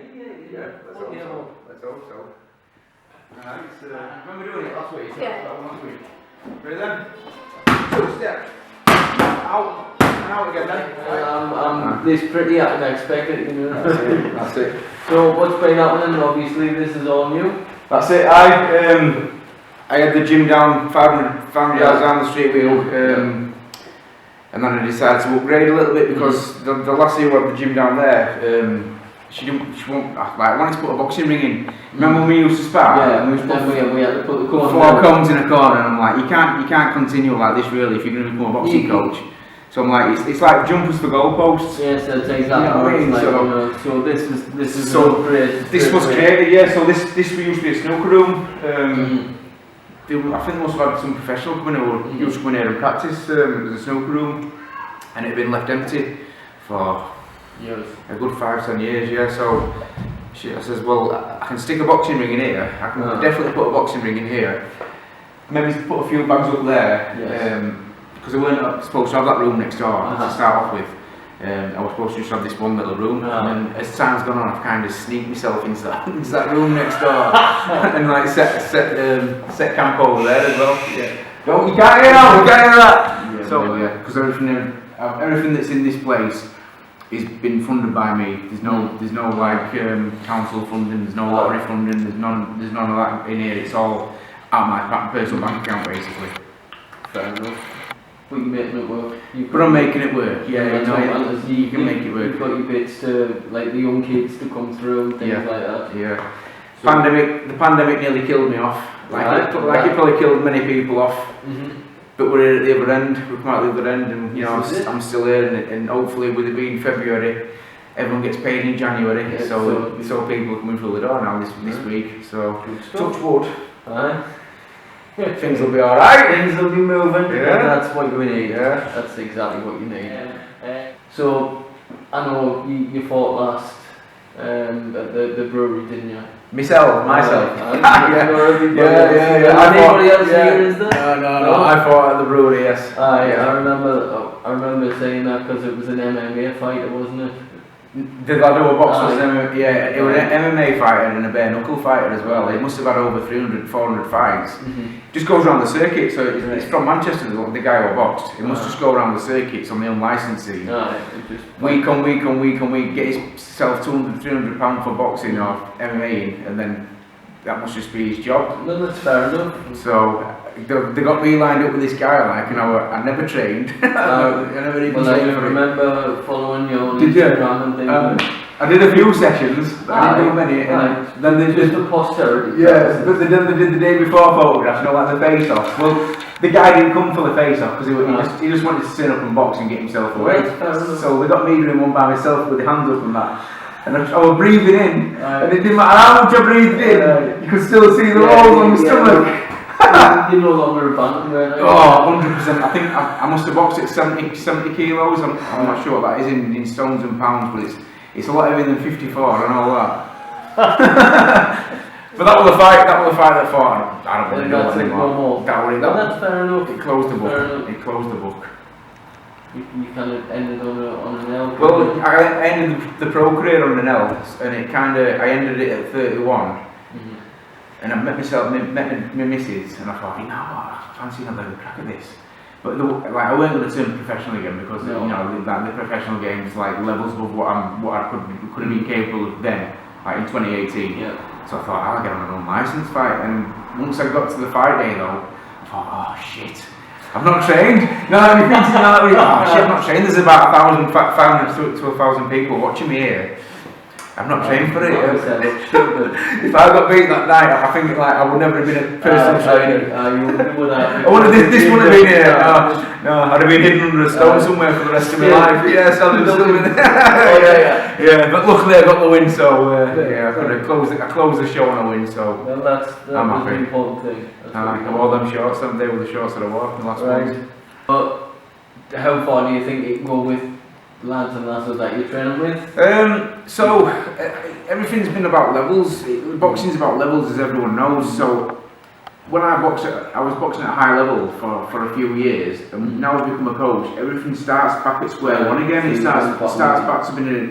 Let's hope so. When we were doing it last week, last week. Ready then? 2 step. Out. And out again then. This pretty unexpected, you know. That's it. So what's been happening? Obviously this is all new. That's it. I had the gym down 500 yards down the street wheel, and then I decided to upgrade a little bit because the lassie who had the gym down there, she won't, I wanted to put a boxing ring in. Remember when we used to spar? Yeah, and we had to put the corner 4 cones in a corner, and I'm like, you can't continue like this really if you're going to become a boxing coach. So I'm like, it's like jumpers for goalposts. Yes, that's exactly. You know what I mean? Like, so this was created. This was created, yeah. So this used to be a snooker room. I think they must have had some professional coming who used to come in here and practice. It was a snooker room, and it had been left empty for years. A good 5-10 years, yeah. So I says, well, I can stick a boxing ring in here. I can definitely put a boxing ring in here. Maybe put a few bags up there. Because I weren't supposed to have that room next door to start off with. I was supposed to just have this one little room, and then as time's gone on, I've kind of sneaked myself into that room next door, and like set camp over there as well. Yeah. Don't, you can't get out, you can't get that. Yeah, so because everything that's in this place is been funded by me. There's no like council funding, there's no lottery funding, there's none of that in here. It's all out of my personal bank account basically. Fair enough. But you're making it work. But I'm making it work, yeah, you can make it work. You've got your bits to, like the young kids to come through, things like that. Yeah. So the pandemic nearly killed me off. It probably killed many people off. But we're at the other end, we've come out the other end, and you know, I'm still here, and hopefully with it being February, everyone gets paid in January, so people are coming through the door now this week, so touch wood. Things will be alright. Things will be moving. Yeah. That's what you need. Yeah. That's exactly what you need. So, I know you fought last at the brewery, didn't you? Myself. Anybody else here is there? No. I fought at the brewery. Yes. I remember saying that because it was an MMA fighter, wasn't it? Did I do a box? Yeah, it was an MMA fighter and a bare knuckle fighter as well. He must have had over 300, 400 fights. Just goes around the circuit, so it's from Manchester, the guy who boxed. He must just go around the circuits on the unlicensed scene. Week on week, get himself 200, 300 pounds for boxing or MMA, and then that must just be his job. No, that's fair enough. So they got me lined up with this guy, like, you know, I never trained. I never even trained. I remember following you on Instagram and things. I did a few sessions, but I didn't do many. And then they just the posterity. Yeah, but then they did the day before photographs, you know, like the face off. Well, the guy didn't come for the face off because he just wanted to sit up and box and get himself away. So they got me doing one by myself with the hands up and that. And I was breathing in, and it didn't matter how much I breathed in, you could still see the rolls on my stomach. You're no longer a bantamweight. Oh, 100%. I think I must have boxed at 70 kilos. I'm not sure what that is in stones and pounds, but it's a lot heavier than 54 and all that. But that was the fight that fought. I don't really know what anymore. That's fair enough. It closed the book. You kind of ended on an L. Well, I ended the pro career on an L, and I ended it at 31. And I met my missus, and I thought, you know what, I fancy another crack at this. But I weren't going to turn professional again because you know the professional game is like levels above what I could have been capable of then, like in 2018. Yeah. So I thought I'll get on an unlicensed fight. And once I got to the fight day though, I thought, oh shit, I'm not trained. No, I'm thinking, oh shit, I'm not trained. There's about 500 to 1,000 people watching me here. I'm not trained for it. If I got beat that night, I think I would never have been a personal trainer. This would have been here. No, I'd have been hidden under a stone somewhere for the rest of my life. Yes, I'd have still been there. Yeah, but luckily I got the win, so I closed the show on a win, so I'm happy. The important thing. I wore them shorts, they were the shorts that I wore in the last week. But how far do you think it can go with lads and lasses that you're training with? So everything's been about levels. Boxing's about levels, as everyone knows. So when I was boxing at a high level for a few years, and now I've become a coach. Everything starts back at square one again. It starts back to being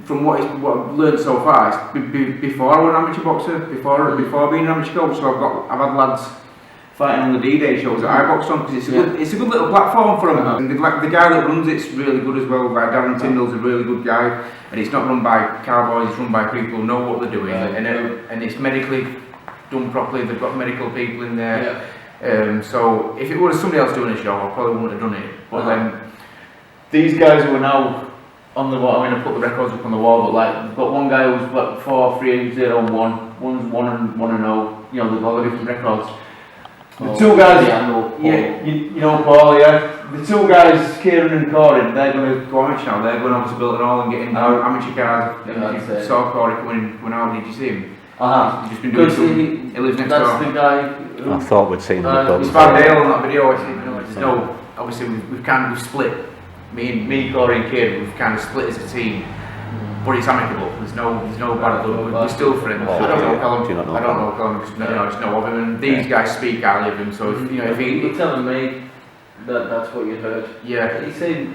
from what I've learned so far, it's before I was an amateur boxer, before being an amateur coach. So I've had lads fighting on the D-Day shows that I boxed on, because it's a good little platform for them. And the guy that runs it's really good as well. Like Darren Tyndall's a really good guy, and it's not run by cowboys. It's run by people who know what they're doing, and it's medically done properly. They've got medical people in there. So if it was somebody else doing a show, I probably wouldn't have done it. But then these guys who are now on the wall, I mean, I put the records up on the wall, but like, we've got one guy who's like 4-3-0-1, one's 1-0. You know, they've all got different records. The two guys, you know Paul, yeah. The two guys, Kieran and Corey, they're going to go amateur now. They're going over to Bilton Hall and getting amateur cars. You saw Corey coming out. Did you see him? He's just been doing something. He lives next door. That's the guy. I thought we'd seen him. It's Van Dale on that video. There's no, obviously we've split. Me, Corey and Kieran, we've kind of split as a team. But it's amicable. There's no bad blood. We're still friends. I don't know Callum. I don't know Callum. Just know of him. And these guys speak highly of him. So if you're telling me that's what you heard. Yeah. He said.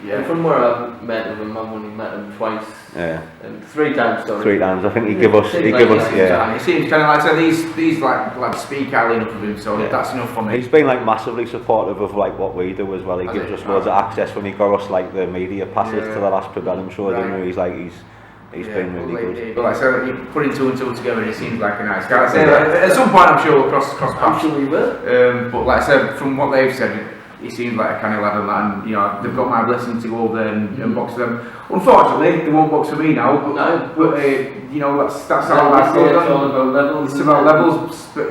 Yeah. From where I've met him, I've only met him twice. Yeah. And 3 times. Sorry. 3 times. I think he give us. Yeah. It seems kind of like so. These lads speak highly enough of him. So that's enough for me. He's been like massively supportive of like what we do as well. He gives us loads of access when he got us like the media passes to the last Prebellum show. Right. He's been really good. But like so, you putting 2 and 2 together, and he seems like a nice guy. At some point, I'm sure we'll cross paths. I'm sure we will. But like I said, from what they've said, he seems like a kind of lad on that, and you know they've got my blessing to go over there and box them. Unfortunately, they won't box for me now. But you know that's how life goes on. It's all about levels. It's about levels. But,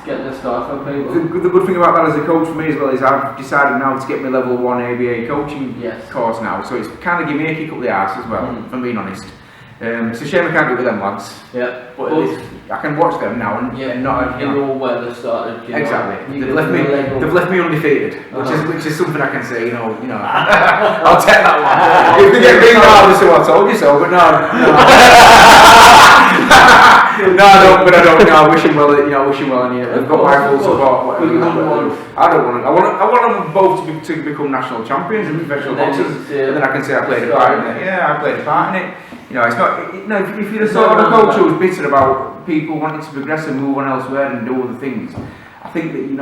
getting the start for people. The good thing about that as a coach for me as well is I've decided now to get my level 1 ABA coaching course now. So it's kind of giving me a kick up the arse as well, if I'm being honest. It's a shame I can't do it with them lads. Yeah. But at least I can watch them now and not. You know where they started. Exactly. They've left me undefeated, which is something I can say. You know. I'll take that one. If they get beaten out, they say, "Well, I told you so," but no. No, I don't. But I don't. I wish him well. I wish him well, and they've got my full support. I don't want. I want them both to become national champions and professional boxers, and then I can say I played a part in it. Yeah, I played a part in it. You know, it's not. If you're the sort of a coach who's bitter about people wanting to progress and move on elsewhere and do other things, I think that you've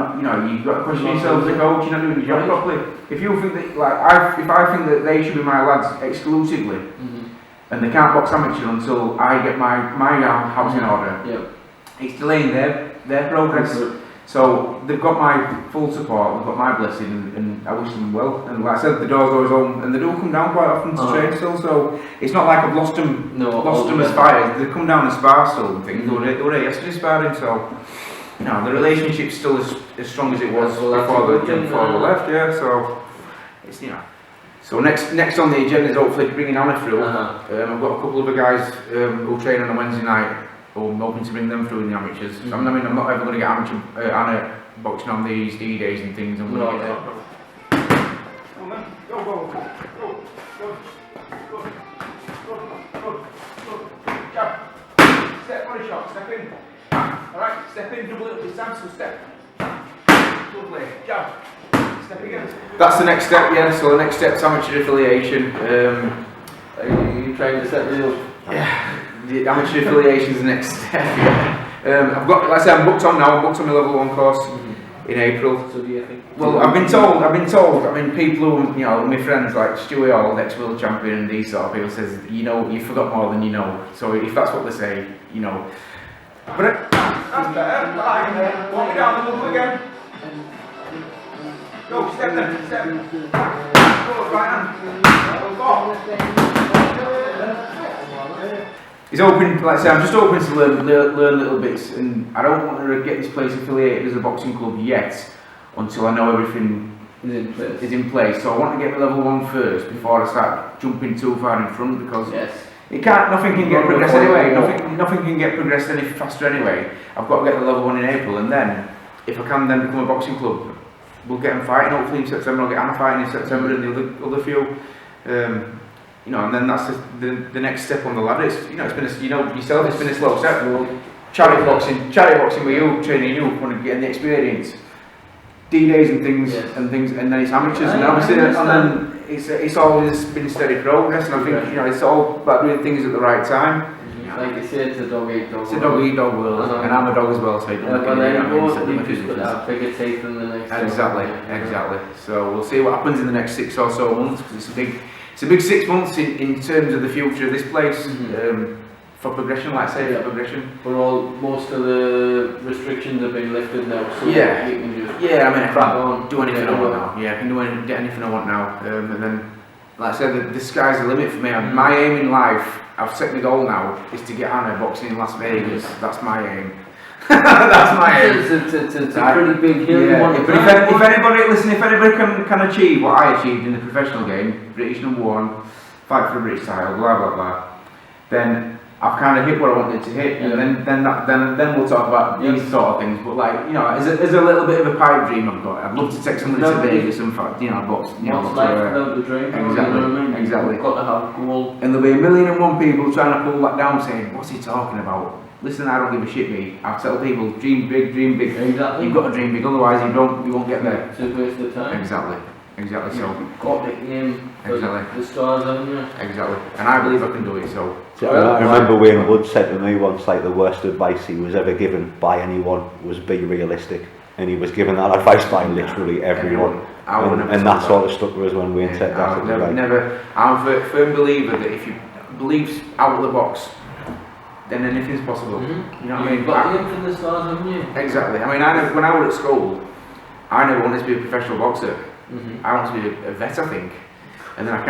got to question yourself as a coach. You're not doing your job properly. If you think that, if I think that they should be my lads exclusively, and they can't box amateur until I get my house in order, it's delaying their progress. So they've got my full support, they've got my blessing, and I wish them well. And like I said, the door's always open, and they do come down quite often to train still. So it's not like I've lost them as fighters. They come down and spar still and things. They were here yesterday sparring, so the relationship's still as strong as it was before they left. Yeah, so it's So next on the agenda is hopefully bringing Anna through. I've got a couple of other guys who train on a Wednesday night. I'm hoping to bring them through in the amateurs. I mean, I'm not ever going to get Anna boxing on these D-days and things. I'm going to get there. Go. Jab. Step, body shot, step in. Alright, step in, double it this time, so step. Lovely. Jab. Step again. That's the next step, yeah. So the next step's amateur affiliation. Are you trying to set me up? Yeah. The amateur affiliation is the next step. Yeah. I've got, like I said, I'm booked on now. I'm booked on my level 1 course in April. So do you think? Well, I've been told. I mean, people who, my friends like Stewie Hall, ex-world champion, and these sort of people says, you forgot more than you know. So if that's what they say, But that's better. Walk me down the bubble again. Go, step then, step. Go, right hand. Go, forward. It's open, like I say, I'm just open to learn little bits, and I don't want to get this place affiliated as a boxing club yet until I know everything is in place. So I want to get my level 1 first before I start jumping too far in front, because nothing can get progressed anyway. Nothing can get progressed any faster anyway. I've got to get the level 1 in April, and then if I can then become a boxing club, we'll get them fighting hopefully in September. I'll get Anna fighting in September and the other few. And then that's the next step on the ladder. It's yourself. It's been a slow step. Charity boxing with you, training you, want to get the experience. D-days and things, and then it's amateurs, and obviously, and then it's always been steady progress, and I think you know it's all about doing things at the right time. Like you say, it's a dog eat dog. It's a dog eat dog world, and I'm a dog as well, so you don't well, then you've just got to have bigger teeth than the next. Exactly. So we'll see what happens in the next 6 or so months, because it's a big 6 months in terms of the future of this place. For progression, like I say, for progression. But most of the restrictions have been lifted now, so you can just I mean, I crack can on, do anything I want now. Yeah, I can get anything I want now. And then, like I said, the sky's the limit for me. My aim in life, I've set my goal now, is to get Anna boxing in Las Vegas. That's my aim. That's my aim. It's a pretty big hill. But if anybody can achieve what I achieved in the professional game, British #1, fight for a British title, blah blah blah, then I've kind of hit what I wanted to hit, and then we'll talk about these sort of things. But like, you know, as a little bit of a pipe dream I've got. I'd love to take somebody to Vegas and box, without the dream? Exactly. You've got to have goal. And there'll be 1,000,001 people trying to pull that down, saying, "What's he talking about?" Listen, I don't give a shit, mate. I tell people, dream big, dream big. Exactly. You've got to dream big, otherwise you won't get there. It's a waste of time. Exactly. So you've got to aim for the stars, haven't you? Exactly. And I believe I can do it. So I remember Wayne Wood said to me once, like, the worst advice he was ever given by anyone was be realistic, and he was given that advice by literally everyone. And that sort of stuck with us when Wayne said that. I'm a firm believer that if you believe out of the box, then anything's possible. You know what I mean? You've got to aim for the stars, haven't you? Exactly. I mean, when I was at school, I never wanted to be a professional boxer. I wanted to be a vet, I think. And then I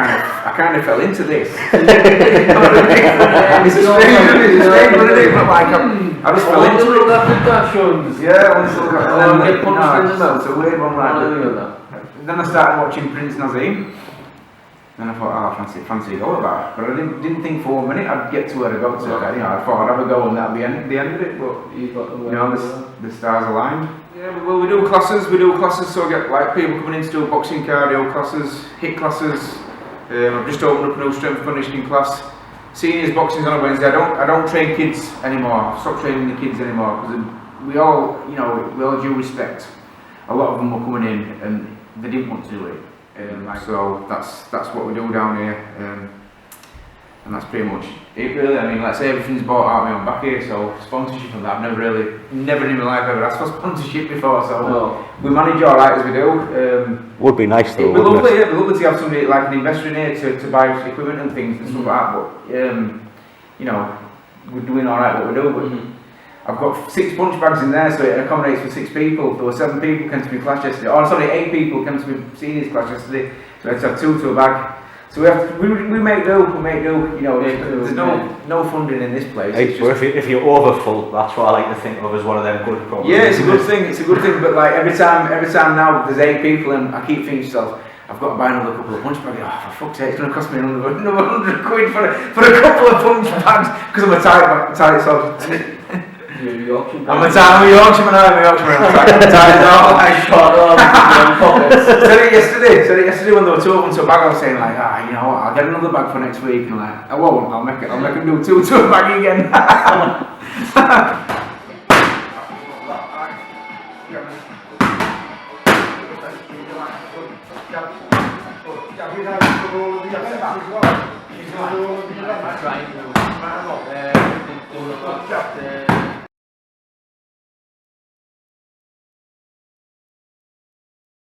kind of fell into this. You know what I mean? It's a strange, but it is not like I just fell into it. Yeah, I want to look at it. It's a weird one, right? Then I started watching Prince Nazim. And I thought, oh, fancy a go at that. But I didn't think for 1 minute I'd get to where I got to. You know, I thought I'd have a go and that'll be the end of it. But you know, the stars aligned. Yeah, well, we do classes, so I get like people coming in to do boxing cardio classes, hit classes. I've just opened up a new strength and conditioning class. Seniors boxing's on a Wednesday. I don't train kids anymore. I've stopped training the kids anymore because we all, you know, with all due respect, a lot of them were coming in and they didn't want to do it. So that's what we do down here, and that's pretty much it really. I mean, like I say, everything's bought out my own back here, so sponsorship and that, I've never in my life ever asked for sponsorship before, so we manage alright as we do. Would be nice though, it'd be lovely to have somebody like an investor in here to buy equipment and things and stuff like that, but you know, we're doing alright what we do, but I've got 6 punch bags in there, so it accommodates for 6 people. There were 7 people came to my class yesterday. Oh, sorry, 8 people came to my seniors class yesterday. So I had to have 2 to a bag. So we make do. You know, there's no funding in this place. Hey, if you're over full, that's what I like to think of as one of them good problems. Yeah, it's a good thing. It's a good thing. But like every time now there's 8 people, and I keep thinking to myself, I've got to buy another couple of punch bags. Oh, for fuck's sake, it's going to cost me another 100 quid for a couple of punch bags because I'm a tight sort. I'm a Yorkshireman. I'm tired of Said it yesterday when there were 2 of them to a bag. I was saying like, you know what, I'll get another bag for next week, and like, I won't. I'll make them do 2 to a bag again. That's right.